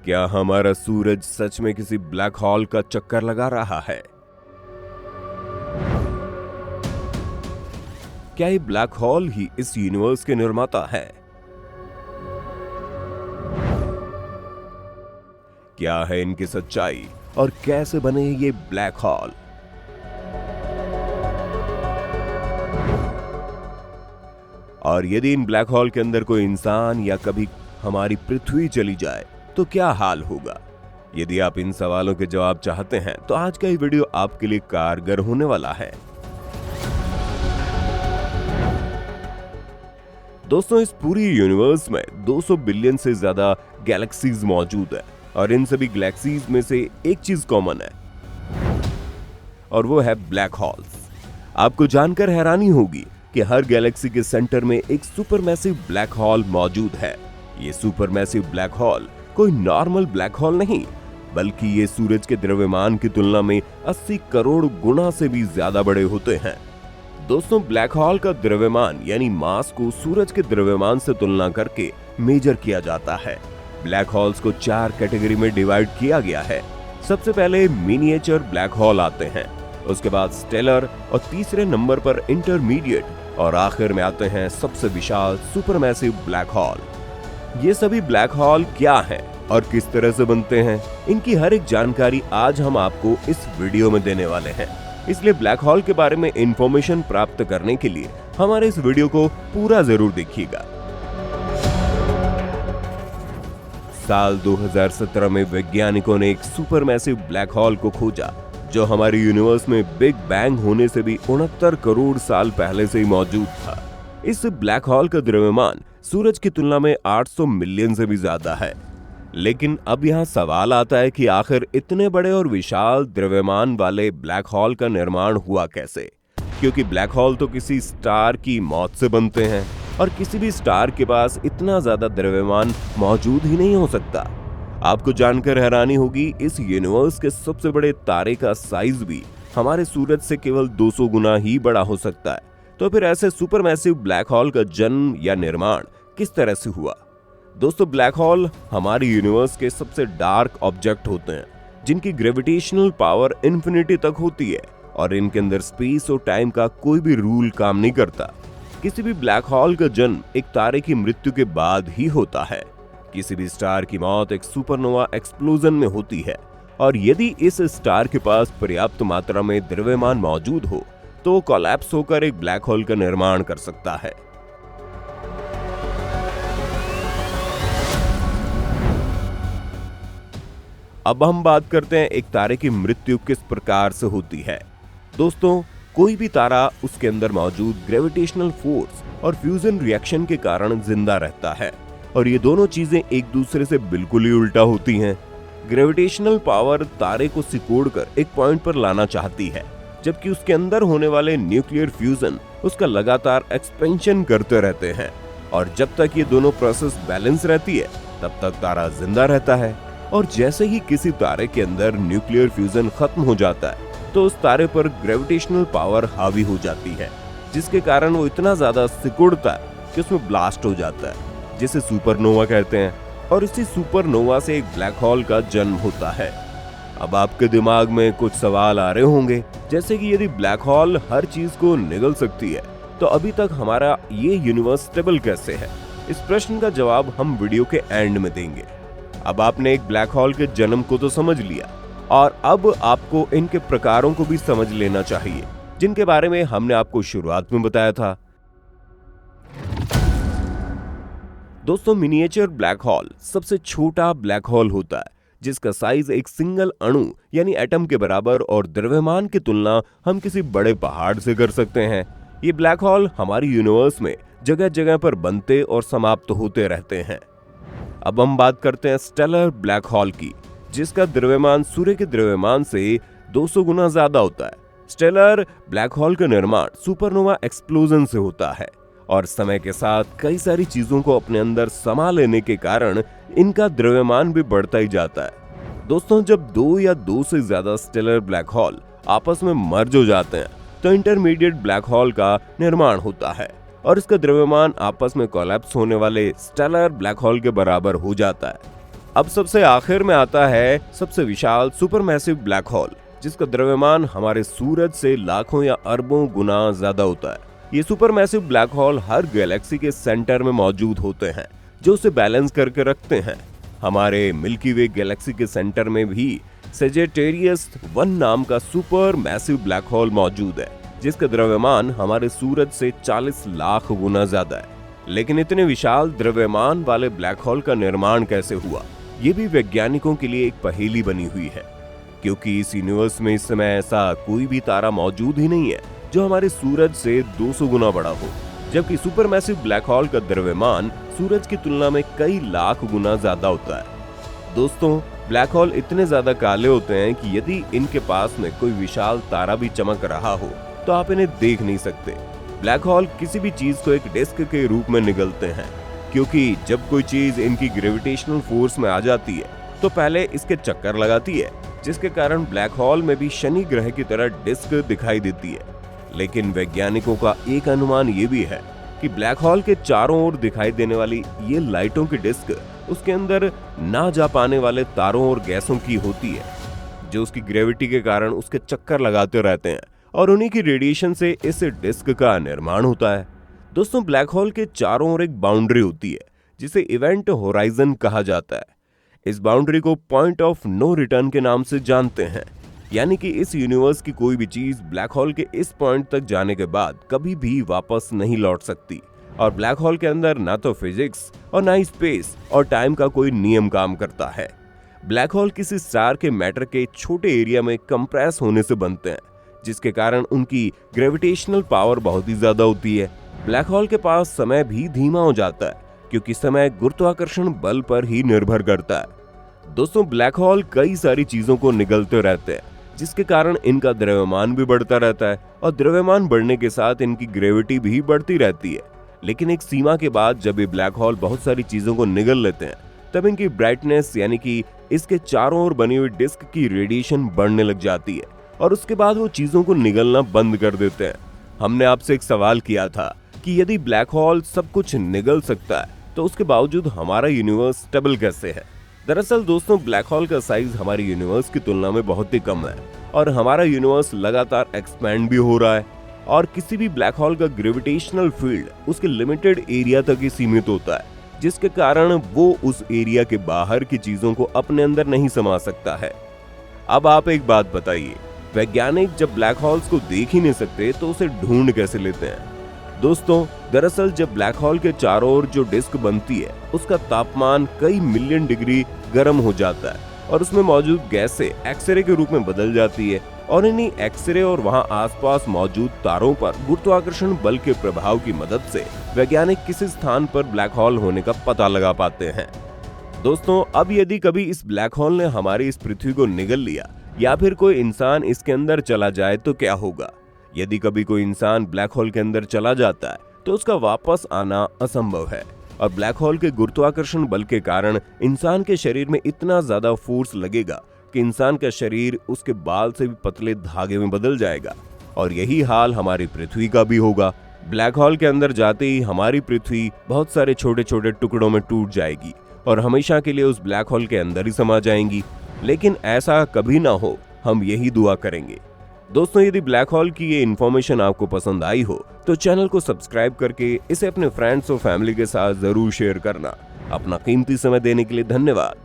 क्या हमारा सूरज सच में किसी ब्लैक होल का चक्कर लगा रहा है? क्या ये ब्लैक होल ही इस यूनिवर्स के निर्माता है? क्या है इनकी सच्चाई और कैसे बने ये ब्लैक होल? और यदि इन ब्लैक होल के अंदर कोई इंसान या कभी हमारी पृथ्वी चली जाए तो क्या हाल होगा? यदि आप इन सवालों के जवाब चाहते हैं तो आज का ये वीडियो आपके लिए कारगर होने वाला है। दोस्तों, इस पूरी यूनिवर्स में 200 बिलियन से ज्यादा गैलेक्सीज मौजूद है और इन सभी गैलेक्सीज में से एक चीज कॉमन है और वो है ब्लैक होल्स। आपको जानकर हैरानी होगी कि हर गैलेक्सी के सेंटर में एक सुपरमैसिव ब्लैक होल मौजूद है। ये सुपरमैसिव ब्लैक होल कोई नॉर्मल ब्लैक होल नहीं, बल्कि ये सूरज के द्रव्यमान की तुलना में 80 करोड़ गुना से भी ज्यादा बड़े होते हैं। दोस्तों, ब्लैक होल का द्रव्यमान यानी मास को सूरज के द्रव्यमान से तुलना करके मेजर किया जाता है। ब्लैक होल्स को 4 कैटेगरी में डिवाइड किया गया है। सबसे पहले मिनिएचर ब्लैक होल आते हैं, उसके बाद स्टेलर और तीसरे नंबर पर इंटरमीडिएट और आखिर में आते हैं सबसे विशाल सुपरमैसिव ब्लैक होल। ये सभी ब्लैक होल क्या हैं और किस तरह से बनते हैं, इनकी हर एक जानकारी आज हम आपको इस वीडियो में देने वाले हैं। इसलिए ब्लैक होल के बारे में इंफॉर्मेशन प्राप्त करने के लिए हमारे इस वीडियो को पूरा जरूर देखिएगा। साल 2017 में वैज्ञानिकों ने एक सुपरमैसिव ब्लैक होल को खोजा जो हमारे यूनिवर्स में बिग बैंग होने से भी 69 करोड़ साल पहले से ही मौजूद था। इस ब्लैक होल का द्रव्यमान सूरज की तुलना में 800 मिलियन से भी ज्यादा है। लेकिन अब यहाँ सवाल आता है कि आखिर इतने बड़े और विशाल द्रव्यमान वाले ब्लैक होल का निर्माण हुआ कैसे? क्योंकि ब्लैक होल तो किसी स्टार की मौत से बनते हैं और किसी भी स्टार के पास इतना ज्यादा द्रव्यमान मौजूद ही नहीं हो सकता। आपको जानकर हैरानी होगी, इस यूनिवर्स के सबसे बड़े तारे का साइज भी हमारे सूरज से केवल 200 गुना ही बड़ा हो सकता है। तो फिर ऐसे सुपरमैसिव ब्लैक होल का जन्म या निर्माण किस तरह से हुआ? दोस्तों, ब्लैक होल हमारे यूनिवर्स के सबसे डार्क ऑब्जेक्ट होते हैं जिनकी ग्रेविटेशनल पावर इन्फिनिटी तक होती है और इनके अंदर स्पेस और टाइम का कोई भी रूल काम नहीं करता। किसी भी ब्लैक होल का जन्म एक तारे की मृत्यु के बाद ही होता है। किसी भी स्टार की मौत एक सुपरनोवा एक्सप्लोजन में होती है और यदि इस स्टार के पास पर्याप्त मात्रा में द्रव्यमान मौजूद हो तो वो कोलैप्स होकर एक ब्लैक होल का निर्माण कर सकता है। अब हम बात करते हैं एक तारे की मृत्यु किस प्रकार से होती है। दोस्तों, कोई भी तारा उसके अंदर मौजूद ग्रेविटेशनल फोर्स और फ्यूजन रिएक्शन के कारण जिंदा रहता है और ये दोनों चीजें एक दूसरे से बिल्कुल ही उल्टा होती हैं। ग्रेविटेशनल पावर तारे को सिकोड़कर एक पॉइंट पर लाना चाहती है, जबकि उसके अंदर होने वाले न्यूक्लियर फ्यूजन उसका लगातार एक्सपेंशन करते रहते हैं और जब तक ये दोनों प्रोसेस बैलेंस रहती है तब तक तारा जिंदा रहता है। और जैसे ही किसी तारे के अंदर न्यूक्लियर फ्यूजन खत्म हो जाता है तो उस तारे पर ग्रेविटेशनल पावर हावी हो जाती है, जिसके कारण वो इतना ज्यादा सिकुड़ता है कि उसमें ब्लास्ट हो जाता है, जिसे सुपरनोवा कहते हैं। और इसी सुपरनोवा से एक ब्लैक होल का जन्म होता है। अब आपके दिमाग में कुछ सवाल आ रहे होंगे, जैसे कि यदि ब्लैक होल हर चीज को निगल सकती है तो अभी तक हमारा ये यूनिवर्स स्टेबल कैसे है? इस प्रश्न का जवाब हम वीडियो के एंड में देंगे। अब आपने एक ब्लैक होल के जन्म को तो समझ लिया और अब आपको इनके प्रकारों को भी समझ लेना चाहिए, जिनके बारे में हमने आपको शुरुआत में बताया था। दोस्तों, मिनिएचर ब्लैक होल सबसे छोटा ब्लैक होल होता है जिसका साइज एक सिंगल अणु यानी एटम के बराबर और द्रव्यमान की तुलना हम किसी बड़े पहाड़ से कर सकते हैं। ये ब्लैक होल हमारी यूनिवर्स में जगह जगह पर बनते और समाप्त होते रहते हैं। अब हम बात करते हैं स्टेलर ब्लैक होल की, जिसका द्रव्यमान सूर्य के द्रव्यमान से 200 गुना ज्यादा होता है। स्टेलर ब्लैक होल का निर्माण सुपरनोवा एक्सप्लोजन से होता है और समय के साथ कई सारी चीजों को अपने अंदर समा लेने के कारण इनका द्रव्यमान भी बढ़ता ही जाता है। दोस्तों, जब 2 या 2 से ज्यादा स्टेलर ब्लैक होल आपस में मर्ज हो जाते हैं तो इंटरमीडिएट ब्लैक होल का निर्माण होता है और इसका द्रव्यमान आपस में कोलैप्स होने वाले स्टेलर ब्लैक होल के बराबर हो जाता है। अब सबसे आखिर में आता है सबसे विशाल सुपरमैसिव ब्लैक होल, जिसका द्रव्यमान हमारे सूरज से लाखों या अरबों गुना ज्यादा होता है। ये सुपरमैसिव ब्लैक होल हर गैलेक्सी के सेंटर में मौजूद होते हैं, जो उसे बैलेंस करके रखते हैं। हमारे मिल्की वे गैलेक्सी के सेंटर में भी सेजिटेरियस 1 नाम का सुपर मैसिव ब्लैक होल मौजूद है, जिसका द्रव्यमान हमारे सूरज से 40 लाख गुना ज्यादा है। लेकिन इतने विशाल द्रव्यमान वाले ब्लैक होल का निर्माण कैसे हुआ, ये भी वैज्ञानिकों के लिए एक पहेली बनी हुई है, क्योंकि इस यूनिवर्स में इस समय ऐसा कोई भी तारा मौजूद ही नहीं है जो हमारे सूरज से 200 गुना बड़ा हो, जबकि सुपरमैसिव ब्लैक होल का द्रव्यमान सूरज की तुलना में कई लाख गुना ज्यादा होता है। दोस्तों, ब्लैक होल इतने ज्यादा काले होते हैं कि यदि इनके पास में कोई विशाल तारा भी चमक रहा हो तो आप इन्हें देख नहीं सकते। ब्लैक होल किसी भी चीज को एक डिस्क के रूप में निगलते हैं, क्योंकि जब कोई चीज इनकी ग्रेविटेशनल फोर्स में आ जाती है तो पहले इसके चक्कर लगाती है, जिसके कारण ब्लैक होल में भी शनि ग्रह की तरह डिस्क दिखाई देती है। लेकिन वैज्ञानिकों का एक अनुमान ये भी है कि ब्लैक होल के चारों ओर दिखाई देने वाली ये लाइटों की डिस्क उसके अंदर ना जा पाने वाले तारों और गैसों की होती है, जो उसकी ग्रेविटी के कारण उसके चक्कर लगाते रहते हैं और उन्हीं की रेडिएशन से इस डिस्क का निर्माण होता है। दोस्तों, ब्लैक होल के चारों ओर एक बाउंड्री होती है, जिसे इवेंट होराइजन कहा जाता है। इस बाउंड्री को पॉइंट ऑफ नो रिटर्न के नाम से जानते हैं, यानी कि इस यूनिवर्स की कोई भी चीज ब्लैक होल के इस पॉइंट तक जाने के बाद कभी भी वापस नहीं लौट सकती। और ब्लैक होल के अंदर ना तो फिजिक्स और ना ही स्पेस और टाइम का कोई नियम काम करता है। ब्लैक होल किसी स्टार के मैटर के छोटे एरिया में कंप्रेस होने से बनते हैं, जिसके कारण उनकी ग्रेविटेशनल पावर बहुत ही ज्यादा होती है। ब्लैक होल के पास समय भी धीमा हो जाता है, क्योंकि समय गुरुत्वाकर्षण बल पर ही निर्भर करता है। दोस्तों, ब्लैक होल कई सारी चीजों को निगलते रहते हैं, जिसके कारण इनका द्रव्यमान भी बढ़ता रहता है और द्रव्यमान बढ़ने के साथ इनकी ग्रेविटी भी बढ़ती रहती है। लेकिन एक सीमा के बाद जब ये ब्लैक होल बहुत सारी चीजों को निगल लेते हैं, तब इनकी ब्राइटनेस यानी कि इसके चारों ओर बनी हुई डिस्क की रेडिएशन बढ़ने लग जाती है और उसके बाद वो चीजों को निगलना बंद कर देते हैं। हमने आपसे एक सवाल किया था कि यदि ब्लैक होल सब कुछ निगल सकता है तो उसके बावजूद हमारा यूनिवर्स स्टेबल कैसे है। दरअसल दोस्तों, ब्लैक होल का साइज हमारी यूनिवर्स की तुलना में बहुत ही कम है और हमारा यूनिवर्स लगातार एक्सपैंड भी हो रहा है और किसी भी ब्लैक होल का ग्रेविटेशनल फील्ड उसके लिमिटेड एरिया तक ही सीमित होता है, जिसके कारण वो उस एरिया के बाहर की चीजों को अपने अंदर नहीं समा सकता है। अब आप एक बात बताइए, वैज्ञानिक जब ब्लैक होल्स को देख ही नहीं सकते तो उसे ढूंढ कैसे लेते हैं। दोस्तों, दरअसल जब ब्लैक होल के चारों ओर जो डिस्क बनती है उसका तापमान कई मिलियन डिग्री गर्म हो जाता है और उसमें मौजूद गैसें एक्सरे के रूप में बदल जाती है और इन्हीं एक्सरे और वहां आसपास मौजूद तारों पर गुरुत्वाकर्षण बल के प्रभाव की मदद से वैज्ञानिक किसी स्थान पर ब्लैक होल होने का पता लगा पाते हैं। दोस्तों, अब यदि कभी इस ब्लैक होल ने हमारी इस पृथ्वी को निगल लिया या फिर कोई इंसान इसके अंदर चला जाए तो क्या होगा। यदि कभी कोई इंसान ब्लैक होल के अंदर चला जाता है तो उसका वापस आना असंभव है और ब्लैक होल के गुरुत्वाकर्षण बल के कारण इंसान के शरीर में इतना ज्यादा फोर्स लगेगा कि इंसान का शरीर उसके बाल से भी पतले धागे में बदल जाएगा और यही हाल हमारी पृथ्वी का भी होगा। ब्लैक होल के अंदर जाते ही हमारी पृथ्वी बहुत सारे छोटे छोटे टुकड़ों में टूट जाएगी और हमेशा के लिए उस ब्लैक होल के अंदर ही समा जाएंगी। लेकिन ऐसा कभी ना हो, हम यही दुआ करेंगे। दोस्तों, यदि ब्लैक होल की ये इन्फॉर्मेशन आपको पसंद आई हो तो चैनल को सब्सक्राइब करके इसे अपने फ्रेंड्स और फैमिली के साथ जरूर शेयर करना। अपना कीमती समय देने के लिए धन्यवाद।